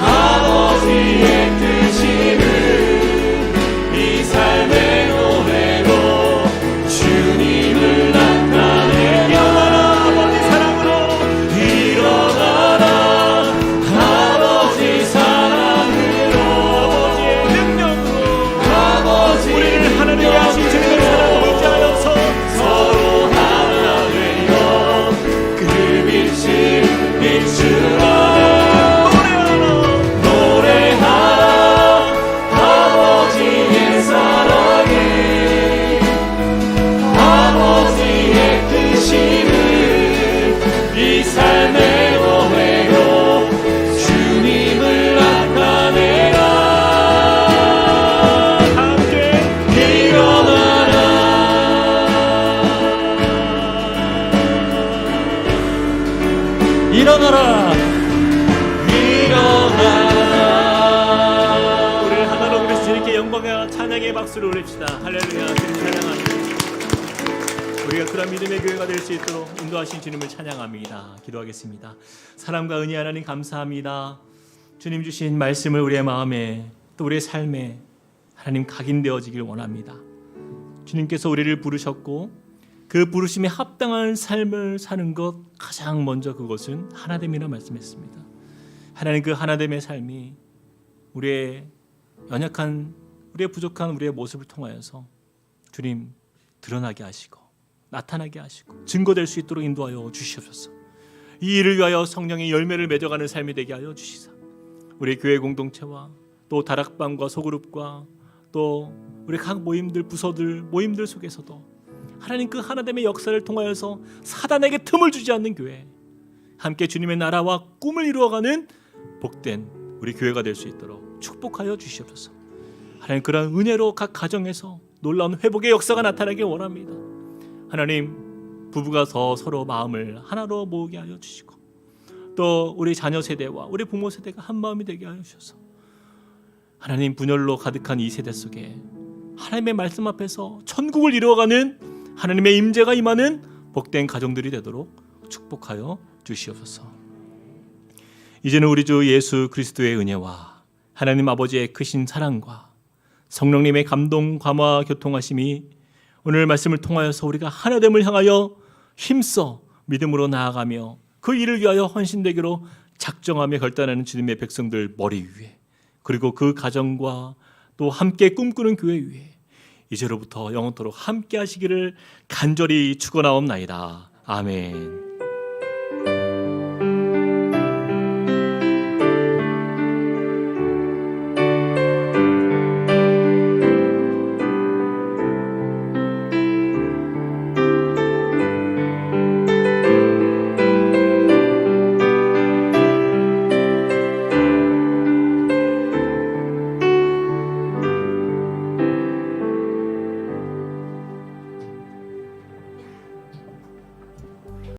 S1: 아버지의 뜻임을 이 삶의 노래로 주님을 나타내라. 아버지 사랑으로 일어나라 아버지 사랑으로 아버지의 능력으로 우리를 하나님의 하신 주님의 사랑을 의지하여서 서로 하나 되어 그 빛을 비추라. 노래하라 아버지의 사랑을 아버지의 크심을 이 삶의 노래로 주님을 나타내라. 함께 일어나라. 우리를 하나로 그리스도 주님께 영광과 찬양의 박수를 올립시다. 할렐루야. 주님 찬양합니다. 우리가 그런 믿음의 교회가 될 수 있도록 인도하신 주님을 찬양합니다. 기도하겠습니다. 사랑과 은혜 하나님 감사합니다. 주님 주신 말씀을 우리의 마음에 또 우리의 삶에 하나님 각인되어지길 원합니다. 주님께서 우리를 부르셨고 그 부르심에 합당한 삶을 사는 것 가장 먼저 그것은 하나됨이라 말씀했습니다. 하나님 그 하나됨의 삶이 우리의 연약한 우리의 부족한 우리의 모습을 통하여서 주님 드러나게 하시고 나타나게 하시고 증거될 수 있도록 인도하여 주시옵소서. 이 일을 위하여 성령의 열매를 맺어가는 삶이 되게 하여 주시사 우리 교회 공동체와 또 다락방과 소그룹과 또 우리 각 모임들, 부서들, 모임들 속에서도 하나님 그 하나됨의 역사를 통하여서 사단에게 틈을 주지 않는 교회, 함께 주님의 나라와 꿈을 이루어가는 복된 우리 교회가 될 수 있도록 축복하여 주시옵소서. 하나님, 그런 은혜로 각 가정에서 놀라운 회복의 역사가 나타나길 원합니다. 하나님, 부부가 더 서로 마음을 하나로 모으게 하여 주시고, 또 우리 자녀 세대와 우리 부모 세대가 한 마음이 되게 하여 주셔서 하나님, 분열로 가득한 이 세대 속에 하나님의 말씀 앞에서 천국을 이루어가는 하나님의 임재가 임하는 복된 가정들이 되도록 축복하여 주시옵소서. 이제는 우리 주 예수 그리스도의 은혜와 하나님 아버지의 크신 사랑과 성령님의 감동, 감화, 교통하심이 오늘 말씀을 통하여서 우리가 하나됨을 향하여 힘써 믿음으로 나아가며 그 일을 위하여 헌신되기로 작정하며 결단하는 주님의 백성들 머리 위에, 그리고 그 가정과 또 함께 꿈꾸는 교회 위에 이제로부터 영원토록 함께 하시기를 간절히 축원하옵나이다. 아멘.